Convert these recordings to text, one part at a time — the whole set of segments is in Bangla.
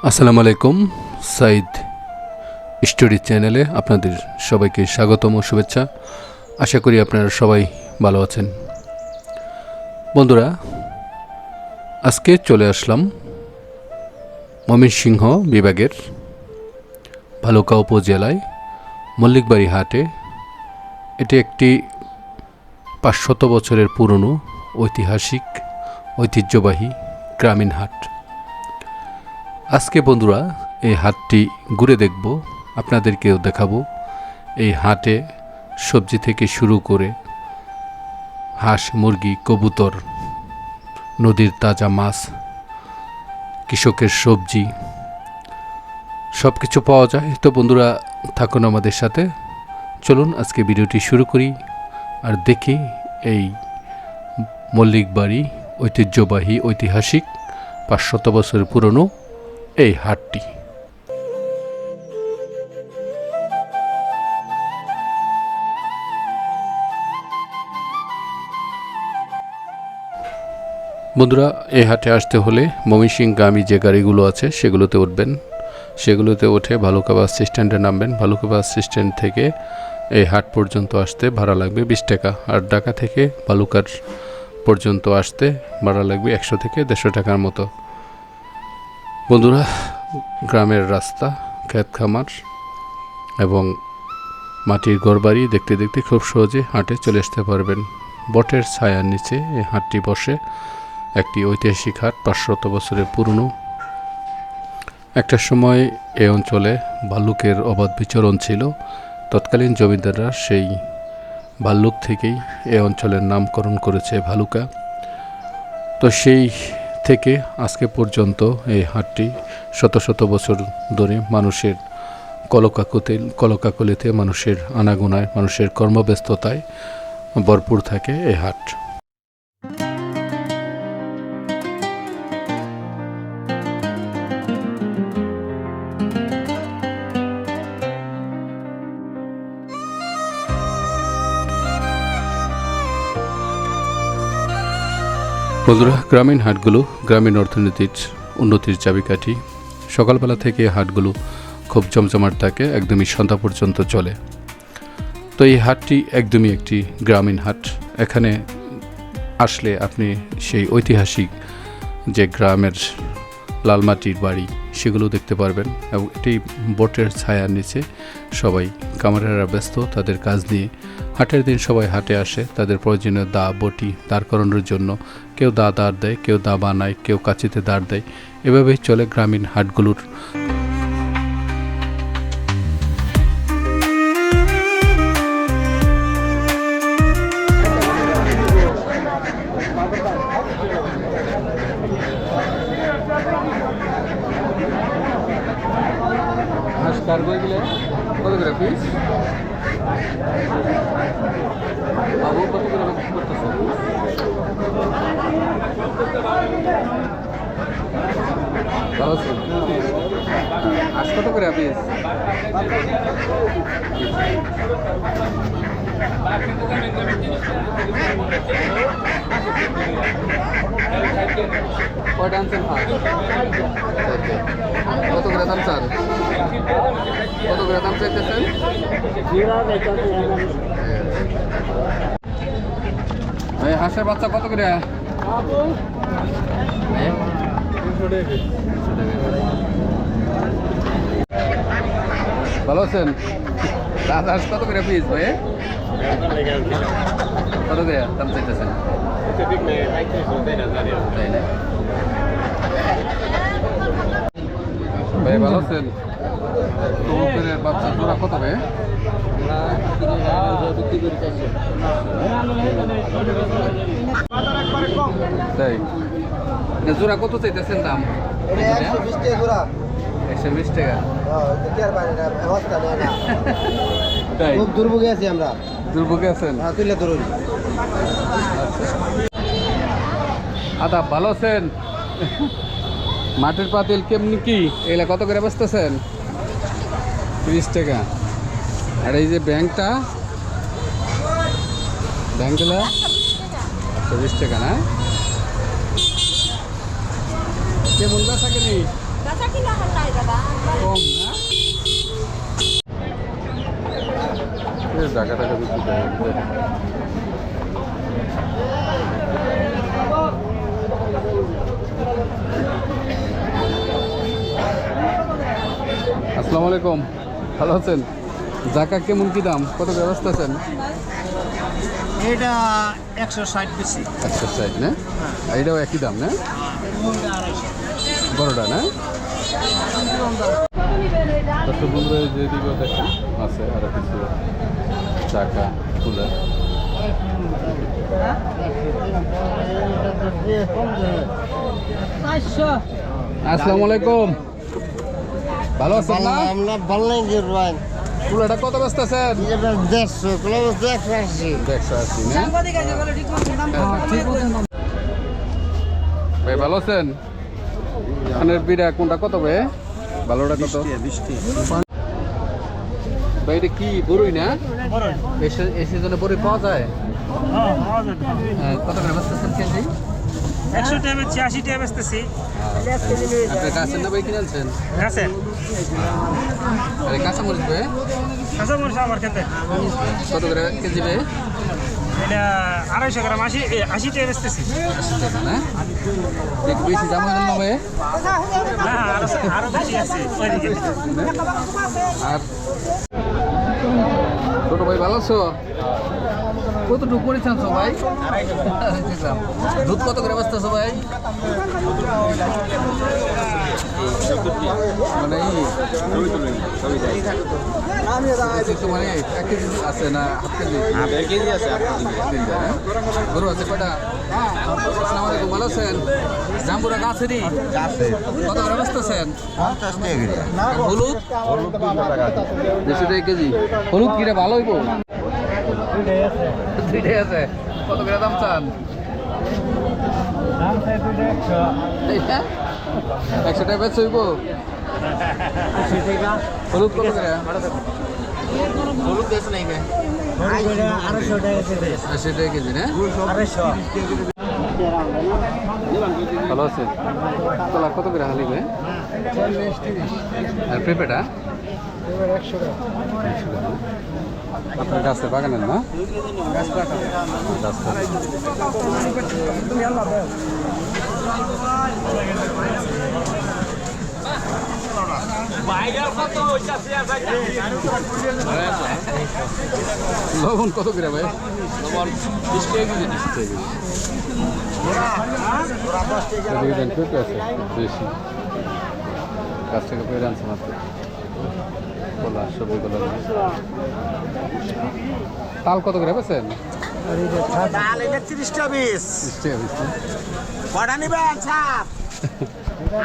আসসালামু আলাইকুম। সাইদ স্টোরি চ্যানেলে আপনাদের সবাইকে স্বাগতম ও শুভেচ্ছা। আশা করি আপনারা সবাই ভালো আছেন। বন্ধুরা, আজকে চলে আসলাম ময়মনসিংহ বিভাগের ভালুকা উপজেলায় মল্লিকবাড়ি হাটে। এটি একটি 500 বছরের পুরনো ঐতিহাসিক ঐতিহ্যবাহী গ্রামীণ হাট। আজকে বন্ধুরা এই হাটটি ঘুরে দেখব, আপনাদেরকেও দেখাবো এই হাটে সবজি থেকে শুরু করে হাঁস, মুরগি, কবুতর, নদীর তাজা মাছ, কৃষকের সবজি সব কিছু পাওয়া যায়। তো বন্ধুরা, থাকুন আমাদের সাথে। চলুন আজকে ভিডিওটি শুরু করি আর দেখি এই মল্লিকবাড়ি ঐতিহ্যবাহী ঐতিহাসিক 500 বছরের পুরনো এই হাটটি। বন্ধুরা, এই হাটে আসতে হলে ময়মনসিংহগামী যে গাড়িগুলো আছে সেগুলোতে উঠবেন। সেগুলোতে উঠে ভালুকা বাস স্ট্যান্ডে নামবেন। ভালুকা বাস স্ট্যান্ড থেকে এই হাট পর্যন্ত আসতে ভাড়া লাগবে 20 টাকা। আর ঢাকা থেকে ভালুকার পর্যন্ত আসতে ভাড়া লাগবে 100 থেকে 150 টাকার মতো। বন্ধুরা, গ্রামের রাস্তা, ক্ষেত খামার এবং মাটির ঘরবাড়ি দেখতে দেখতে খুব সহজে হাটে চলে আসতে পারবেন। বটের ছায়ার নিচে এই হাটটি বসে। একটি ঐতিহাসিক হাট, 500 বছরের পুরনো। একটা সময় এই অঞ্চলে ভাল্লুকের অবাধ বিচরণ ছিল। তৎকালীন জমিদাররা সেই ভাল্লুক থেকেই এই অঞ্চলের নামকরণ করেছে ভালুকা। তো সেই থেকে আজকে পর্যন্ত এই হাটটি শত শত বছর ধরে মানুষের কলকাকলিতে, মানুষের আনাগোনায়, মানুষের কর্মব্যস্ততায় ভরপুর থাকে এই হাট। বন্ধুরা, গ্রামীণ হাটগুলো গ্রামীণ অর্থনীতির উন্নতির চাবিকাঠি। সকালবেলা থেকে হাটগুলো খুব জমজমাট থাকে, একদমই সন্ধ্যা পর্যন্ত চলে। তো এই হাটটি একদমই একটি গ্রামীণ হাট। এখানে আসলে আপনি সেই ঐতিহাসিক যে গ্রামের লালমাটির বাড়ি সেগুলো দেখতে পারবেন। এবং এটি বটের ছায়ার নিচে সবাই কামারেরা ব্যস্ত তাদের কাজ নিয়ে। হাটের দিন সবাই হাটে আসে তাদের প্রয়োজনীয় দা বটি দাঁড় করানোর জন্য। কেউ দা দাঁড় দেয়, কেউ দা বানায়, কেউ কাঁচিতে দাঁড় দেয়। এভাবেই চলে গ্রামীণ হাটগুলোর। কত করে পিস বাবু? কত করে বিক্রি করতেছে? ভালো আছে? আজ কত করে পিস? কয়টা আনছেন? কত করে দাম স্যার? কত করে দাম চাইতেছেন? হাঁসের বাচ্চা কত করে? ভালো আছেন? হাঁস কত করে পিস ভাই? কত করে দাম চাইতেছেন? ভাই ভালো আছেন? কবুতরের বাচ্চা জোড়া কত ভাই? তাই জোড়া কত চাইতেছেন দাম? 120 টাকা। তাই খুব দুর্ভোগে আছি আমরা। দুর্ভোগে আছেন? তুলে ধরুন। আদাব, ভালো আছেন? মাটির পাতিল কেমনি কি এগুলা কত করে বেচতেছেন? 30 টাকা। আর এই যে ব্যাংকটা, ব্যাংকগুলা 20 টাকা না? কেমন বেচা কিনি? কম না টাকা টাকা বিক্রি করে আসসালামু আলাইকুম, ভালো আছেন? জাকা কেমন কি দাম, কত ব্যবস্থা আছেন? এটা 160 বেশি। 160 না? এটাও একই দাম না? বড়টা না? দর্শক বন্ধুরা যেদিকেও দেখেন আছে আরো কিছু চাকা কুলার। আসসালামু আলাইকুম, ভালো আছেন না? আমরা ভালো ভাই। কুলাটা কত ব্যস্ত আছেন? এটা 150, ক্লাস 180। 180 না? ভাই ভালো আছেন? ধানের বিড়া কোনটা কত ভাই? ভালোটা কত? 20 ভাই এটা কি বড়ই না? এই সিজনে বড়ই পাওয়া যায়? কত করে বেচতেছেন কেজি? 100 টাকা বেচছি, 80 টাকা বেচতেছি। আপনি গাছের না ভাই কিনে আনছেন? গাছের আরে কাঁচা মরিচ ভাই কাঁচামরিচ আমার খেতে কত করে কেজি ভাই? এটা 250 গ্রাম 80 টাকা বেচতেছি। 80 টাকা না? একটু বেশি দাম হয়ে গেল না ভাই? না আরো বেশি আছে ওইদিকে। আর ছোট ভাই ভালো আছো? কতটুকু করে চাচ্ছ ভাই? 250 গ্রাম। দুধ কত করে বেচতেছো ভাই? মানে মানে 1 কেজি আছে না হাফ কেজি আছে? গরু আছে কটা? আসসালামু আলাইকুম, ভালো আছেন? জাম্বুরা গাছেরই কত করে বেচতেছেন? 50 টাকা। হলুদ 200 টাকা কেজি। হলুদ কিরে ভালো হইব? দুইটাই আছে। কত করে দাম চান? 100 টাকা বেচ হইব? হলুদ কত করে? হলুদ বেচ নাই কে? 250 টাকা। 80 টাকা কেজি না? 250। ভালো আছে? কলা কত করে হালি ভাই? আর পেঁপেটা? 100 টাকা। আপনার গাছের বাগানের না? লবণ কত করে ভাই? 20 টাকা কেজি। 20 টাকা কেজি। পেঁপে আছে বেশি, গাছ থেকে পেয়ে আনছে মাত্র। কলা সবজি কলা। তাল কত করে বেছেন? তাল এটা 30 টাকা পিস। 30 টাকা বেশি। কটা নিবেন স্যার?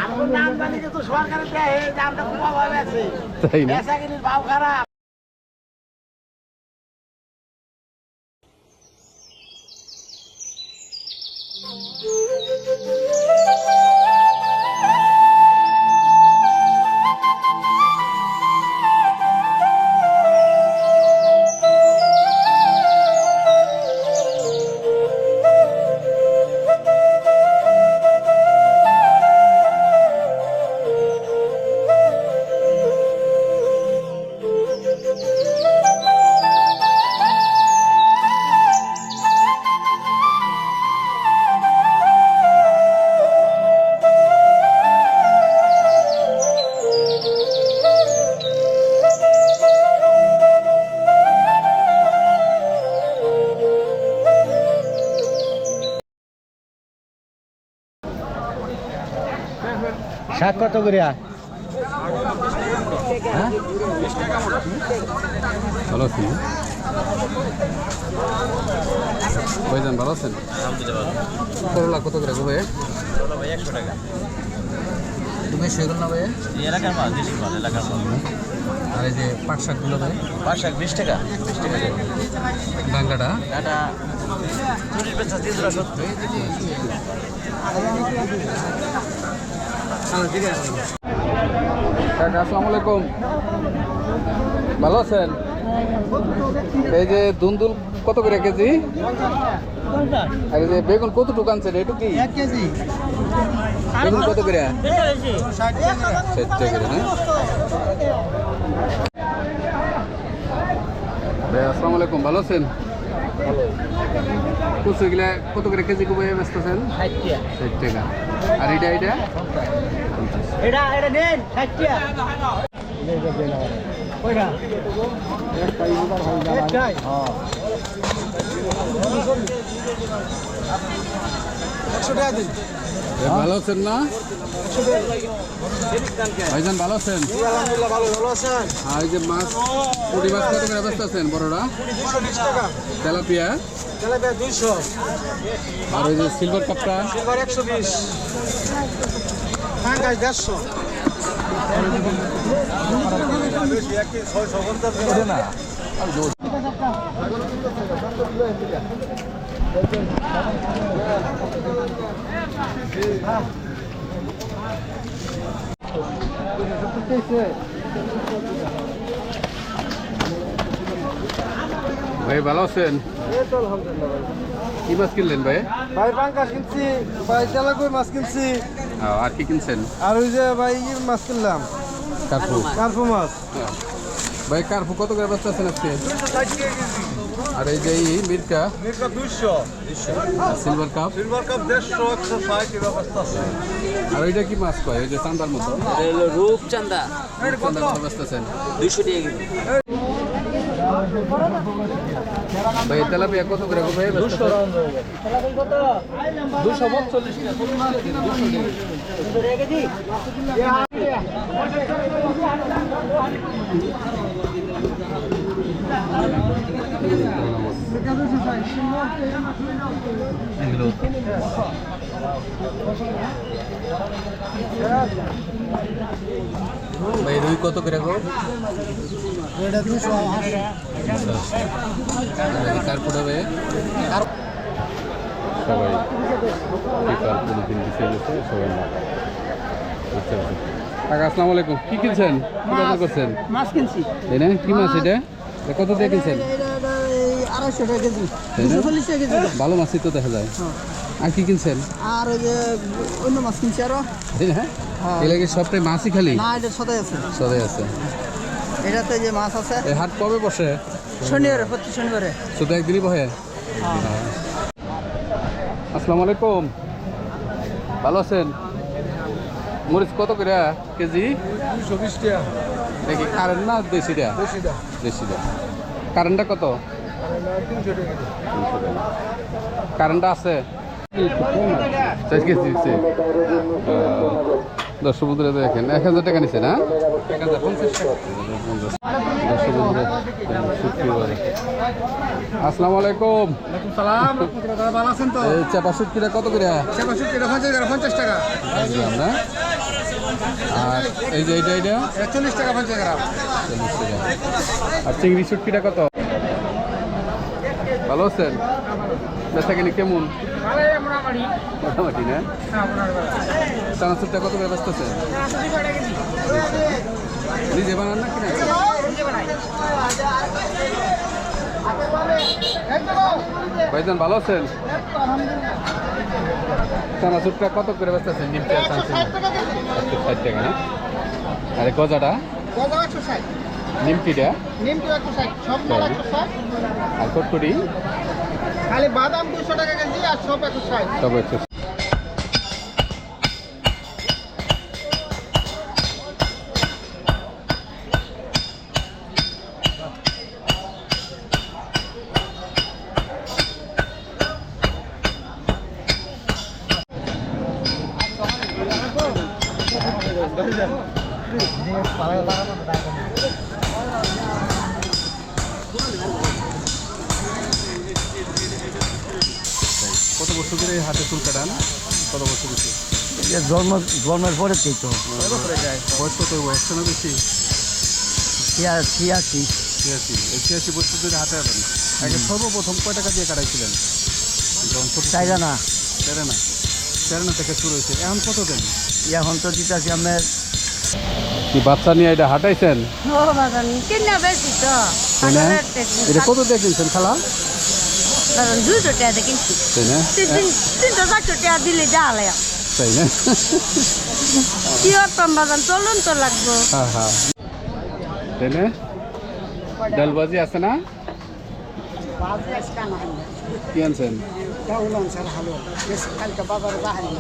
আমার নাম জানি কিন্তু সরকারের দেয় এই দামটা খুব অভাব আছে। তাই না? বেচা কিনির ভাव খারাপ। শাক কত করে? ভালো আছি। ভাইজান ভালো আছেন? করলা কত করে ভাই? 100 টাকা। তুমি সেগুলো না ভাই? এলাকার মাল, দেশি মাল, এলাকার মাল। আর এই যে পাট শাকগুলো ভাই? পাট শাক 20 টাকা। 20 টাকা। ডাঙ্গাটা? এটা 40 পয়সা 370। কাকা আসসালামু আলাইকুম, ভালো আছেন? এই যে দুন্দুল কত করে কেজি? আর এই যে বেগুন কতটুকু আনছেন? এটু কি 1 কেজি বেগুন কত করে? 60 টাকা না? ভাই আসসালামু আলাইকুম, ভালো আছেন? কচু এগুলা কত করে কেজি কবে বেচতেছেন? 60 টাকা। আর এটা এটা নেন 60 টাকা। কয়টা? একটাই উদার হই না। একটাই? হ্যাঁ। 100 টাকা দিন। ভালো আছেন না? ভাইজান ভালো আছেন? আলহামদুলিল্লাহ ভালো আছেন? আর এই যে মাছ, পুঁটি মাছ কত করে বেচতেছেন বড়রা? 220 টাকা। তেলাপিয়া? তেলাপিয়া 200। আর ওই যে সিলভার কাপটা? সিলভার 120। পাঙ্গাস 150। না ভাই ভালো আছেন? কি মাছ কিনলেন ভাই? ভাই পাঙ্গাস কিনছি, ভাই তেলাকুই মাছ কিনছি, আর কি কিনছেন? আর ওই যে ভাই মাছ কিনলাম কার্পু। কার্পু মাছ। ভাই কার্পু কত করে বেচতেছেন আজকে? আর এই যে এই মির্কা? মির্কা 200। Silver cup? সিলভার কাপ 150, 160 এর অবস্থা আছে। আর ওইটা কি মাছ কয়? ওই যে চান্দার মতো? রূপচান্দা চান্দার মতো বেচতেছেন? 200 টাকা কেজি। ভাই তেলাপিয়া কত করে ভাই বেচতেছেন? 200 ভাই রুই কত করে গো? এটা 200। কার্পুটা ভাই সবাই কার্পুর দিন দিতে গেছে সবাই না। আচ্ছা আচ্ছা কাকা আসসালামু আলাইকুম, কি কিনছেন? কি বাজার করছেন? মাছ কিনছি। তাই না? কি মাছ এটা? এটা কত দিয়ে কিনছেন? 250 টাকা কেজি। তাই না? 240 টাকা কেজি। ভালো মাছই তো দেখা যায়। আর কি কিনছেন? আর ওই যে অন্য মাছ কিনছি আরো। তাই না? এর লাগে সবটাই মাছই খালি? না, এটা সদাই আছে। সদাই আছে। এটাতে যে মাছ আছে এই হাট কবে বসে? শনিবারে, প্রতি শনিবারে। শুধু একদিনই বহে? আসসালামু আলাইকুম, ভালো আছেন? মরিচ কত করে কেজি? 220 টাকা। দেখি কারেন্ট না দেশিটা? বেশিটা। দেশিটা। কারেন্টটা কত? 300 টাকা। 300 টাকা। কারেন্টটা আছে? 4 কেজি দিচ্ছে। 10 বন্ধুরা দেখেন 1000 টাকা নিচ্ছে না? 1050 টাকা। 10 বন্ধুরা শুক্রবার। আসসালামু আলাইকুম। ওয়ালাইকুম সালাম। দাদা ভালো আছেন তো? এই চাপা শুটকিটা কত করে? 50 টাকা। আমরা আর এই যে এইটা 40 টাকা 50 গ্রাম। 40 টাকা। আর চিংড়ি শুটকিটা কত? ভালো আছেন? বেচা কিনি কেমন? মোটামুটি না? চানাচুরটা কত করে বেচতেছেন? নিজে বানান না কিনা? ভাইজান ভালো আছেন? চানাচুরটা কত করে বেচতেছেন? নিমটা 60 টাকা না? আরে গজাটা? গজা 160। নিমকিটা? নিমকি 160, সব মাল 160। আর কটকটি? খালি বাদাম 200 টাকা কেজি আর সব 160। সব 100। কত বছর ধরে এই হাতে চুল কাটান? কত বছর বেশি? জন্মের পরে তো বয়স কত? বয়স না বেশি? 86। 86। এই 86 বছর ধরে হাতে কাটান। আগে সর্বপ্রথম কয় টাকা দিয়ে কাটাইছিলেন? যখন ছোট চাইরা না, তেরানা থেকে শুরু হয়েছে। এখন কত দেন? এখন তো দিতেছি আপনার কি বাচ্চা নিয়ে এটা হাঁটাইছেন? কিনা বেশি তো তাই না? এটা কত দিয়ে কিনছেন খালা? 200 টাকা কিনছি তাই না? 300-400 টাকা দিলে যা আলায়া তাই না? কি করতাম বাজান, চলুন তো লাগবো। হ্যাঁ হ্যাঁ তাই না? ডালবাজি আছে না? বাজে আজকে না হয় কি আনছেন? ডাউলান স্যার ভালো বেশি কালকে বাজারে যায়নি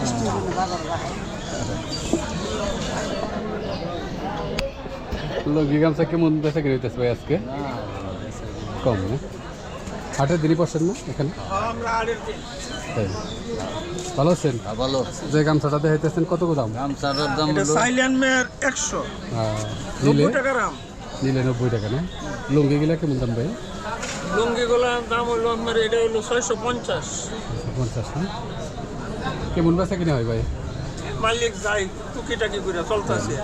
স্টেশনে বাজারে যায় লঙ্গি গামছা কেমন বেচা কিনে হইতেছে ভাই আজকে? কম না? হাটের দিনই পড়ছেন না এখানে? তাই। ভালো আছেন? ভালো যে গামছাটা দেখাইতেছেন কত দাম? গামছাটার দাম এটা হলো সাইলেন্ট মেয়ার 100 নিলে 90 টাকা দাম। নিলে 90 টাকা না? লুঙ্গি গিলা কেমন দাম ভাই? লুঙ্গিগুলোর দাম হলো আপনার এটা হলো 650। 50 না? কেমন বেচা কিনে হয় ভাই? মালিক যাই টুকিটাকি করে চলতেছে।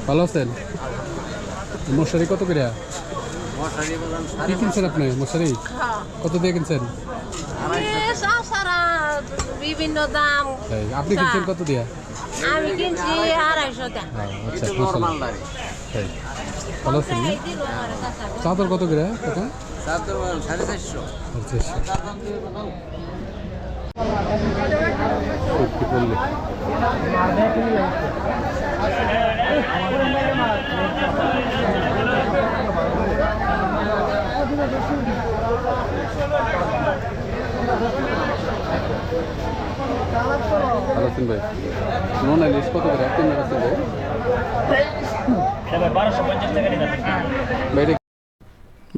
ভালো আছেন? মশারি কত করে? কি কিনছেন আপনি মশারি? কত দিয়ে কিনছেন? বিভিন্ন দাম। তাই, আপনি কিনছেন কত দিয়া? আমি কিনছি 250 টাকা। আচ্ছা মাশাআল্লাহ। তাই। ভালো আছেন না? চাদর কত করে? কত? চাদর 450 কি বললি? ভালো আছেন ভাই? নোন ইলিশ কত করে? কেমন আছেন ভাই? বাইরে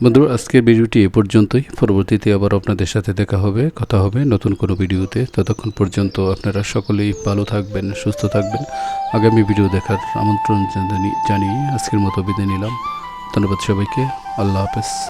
বন্ধুরা আজকের ভিডিওটি এ পর্যন্তই। পরবর্তীতে আবার আপনাদের সাথে দেখা হবে, কথা হবে নতুন কোনো ভিডিওতে। ততক্ষণ পর্যন্ত আপনারা সকলেই ভালো থাকবেন, সুস্থ থাকবেন। আগামী ভিডিও দেখার আমন্ত্রণ জানিয়ে আজকের মতো বিদায় নিলাম। ধন্যবাদ সবাইকে। আল্লাহ হাফেজ।